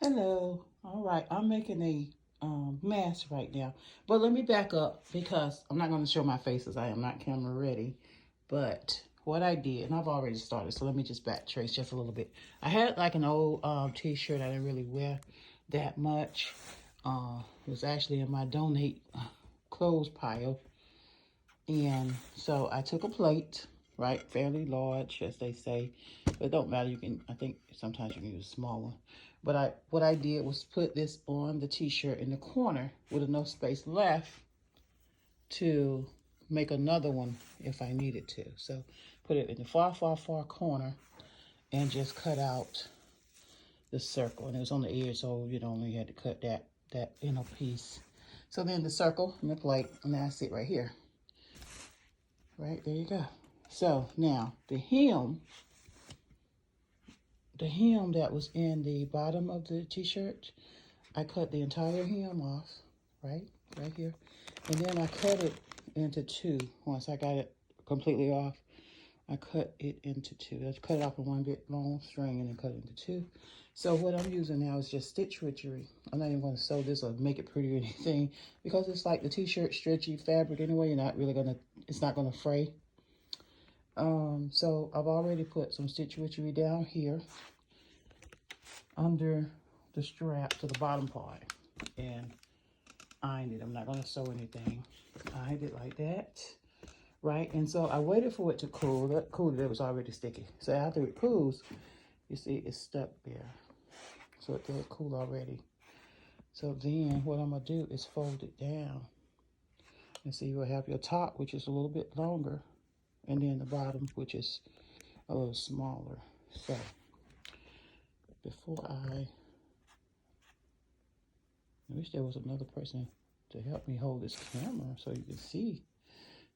Hello. All right, I'm making a mask right now, but let me back up because I'm not going to show my faces. I am not camera ready. But what I did, and I've already started, so let me just backtrace just a little bit. I had like an old T-shirt I didn't really wear that much. It was actually in my donate clothes pile, and so I took a plate, right, fairly large, as they say. But it don't matter. You can, I think sometimes you can use a small one. But what I did was put this on the T-shirt in the corner with enough space left to make another one if I needed to. So put it in the far, far, far corner and just cut out the circle. And it was on the edge, so you only had to cut that inner piece. So then the circle and the plate, and that's it right here. Right, there you go. So now the hem that was in the bottom of the T-shirt, I cut the entire hem off, right here. And then I cut it into two. Once I got it completely off, I cut it into two. I cut it off in one big long string and then cut it into two. So what I'm using now is just stitch witchery. I'm not even going to sew this or make it pretty or anything because it's like the T-shirt stretchy fabric anyway. You're not really gonna, it's not gonna fray. So I've already put some stitch witchery down here under the strap to the bottom part and ironed it. I'm not gonna sew anything. Ironed it like that, right? And so I waited for it to cool. That cooled, it was already sticky. So after it cools, you see it's stuck there. So it did cool already. So then what I'm gonna do is fold it down. And so you will have your top, which is a little bit longer, and then the bottom, which is a little smaller. So before I wish there was another person to help me hold this camera so you can see.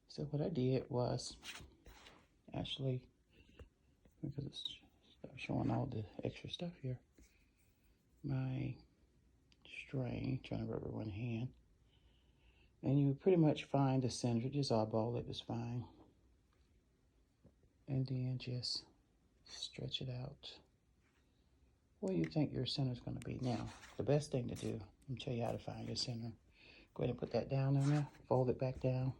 So what I did was actually, because it's showing all the extra stuff here, my string, trying to rub it with one hand, and you pretty much find the center, just eyeball it is fine, and then just stretch it out where you think your center is going to be. Now, the best thing to do, let me tell you how to find your center. Go ahead and put that down in there, fold it back down.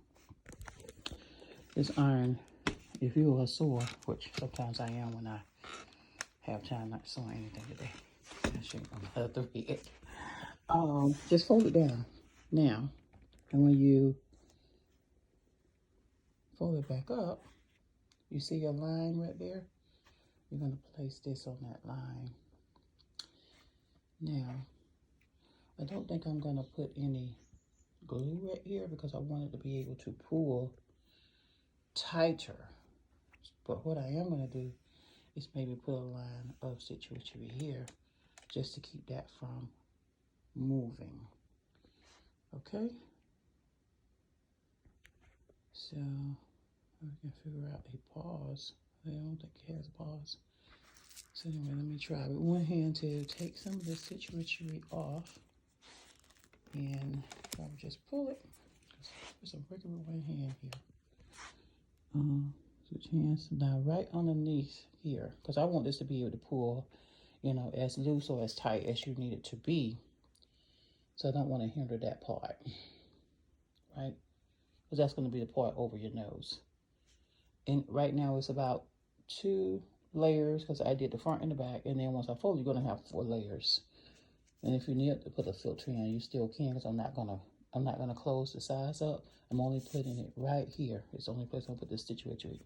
This iron, if you are sore, which sometimes I am when I have time not sewing anything today, I shouldn't have to read it. Just fold it down now, and when you fold it back up, you see your line right there? You're going to place this on that line. Now, I don't think I'm going to put any glue right here because I want it to be able to pull tighter. But what I am going to do is maybe put a line of stitch witchery here just to keep that from moving. Okay? So I can figure out a pause. I don't think it has a pause. So anyway, let me try with one hand to take some of the stitch witchery off, and I'll just pull it. Just working with one hand here. Switch hands now right underneath here, because I want this to be able to pull, you know, as loose or as tight as you need it to be. So I don't want to hinder that part, right? Because that's going to be the part over your nose. And right now it's about 2 layers because I did the front and the back, and then once I fold, you're going to have 4 layers. And if you need to put a filter in, you still can, because I'm not gonna close the sides up. I'm only putting it right here. It's the only place I'll put the stitch witchery.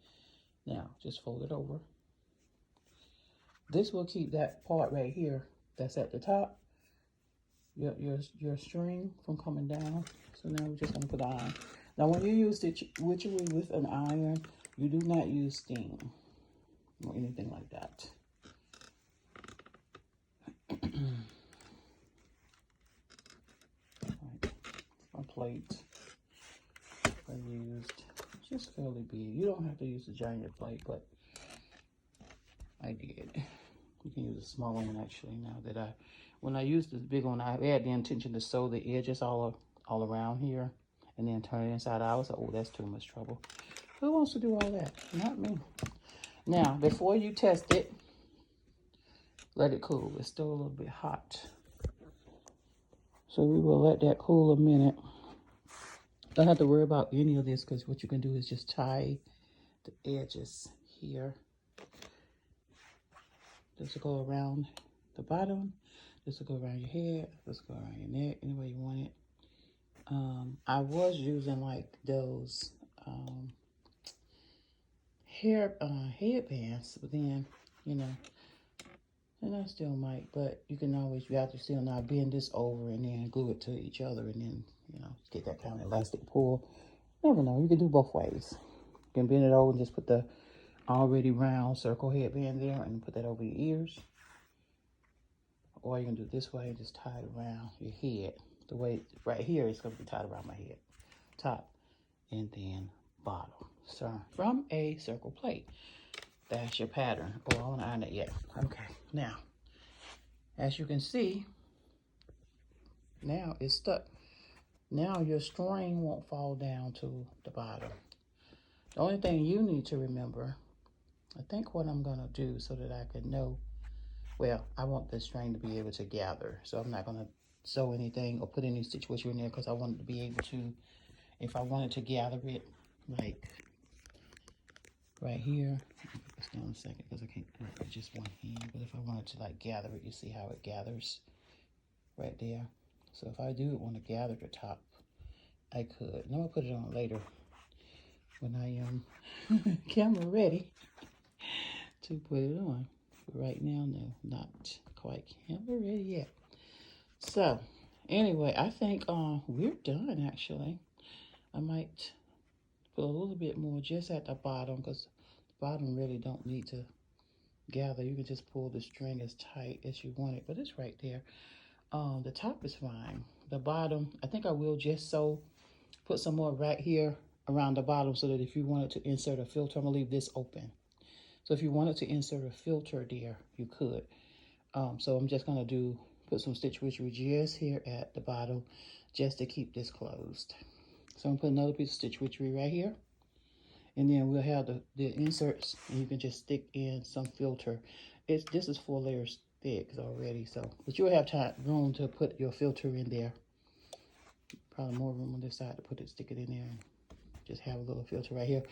Now just fold it over. This will keep that part right here that's at the top, your string, from coming down. So now we're just gonna put iron. Now when you use stitch witchery with an iron, you do not use steam or anything like that. My plate I used just fairly big. You don't have to use a giant plate, but I did. You can use a smaller one actually. Now that when I used this big one, I had the intention to sew the edges all around here and then turn it inside out. I was like, oh, that's too much trouble. Who wants to do all that? Not me. Now, before you test it, let it cool. It's still a little bit hot. So we will let that cool a minute. Don't have to worry about any of this because what you can do is just tie the edges here. This will go around the bottom. This will go around your head. This will go around your neck, any way you want it. I was using like those headbands, but then, you know, and I still might, but you can always, you have to still now bend this over and then glue it to each other and then, you know, get that kind of elastic pull. Never know, you can do both ways. You can bend it over and just put the already round circle headband there and put that over your ears. Or you can do it this way and just tie it around your head. The way right here is going to be tied around my head. Top and then bottom. So from a circle plate. That's your pattern. Oh, I want to iron it yet. Okay, now, as you can see, now it's stuck. Now your string won't fall down to the bottom. The only thing you need to remember, I think what I'm going to do so that I can know, well, I want the string to be able to gather. So I'm not going to sew anything or put any stitch in there because I want it to be able to, if I wanted to gather it, like right here, let's down a second because I can't do it with just one hand. But if I wanted to like gather it, you see how it gathers right there. So if I do want to gather the top, I could. And I'll put it on later when I am camera ready to put it on. But right now, no, not quite camera ready yet. So anyway, I think we're done actually. I might put a little bit more just at the bottom because the bottom really don't need to gather. You can just pull the string as tight as you want it, but it's right there. The top is fine. The bottom, I think I will just put some more right here around the bottom so that if you wanted to insert a filter, I'm gonna leave this open. So if you wanted to insert a filter there, you could. So I'm just gonna put some stitch witchery just here at the bottom just to keep this closed. So I'm gonna put another piece of stitch witchery right here. And then we'll have the inserts and you can just stick in some filter. This is 4 layers thick already, so but you'll have room to put your filter in there. Probably more room on this side to stick it in there and just have a little filter right here.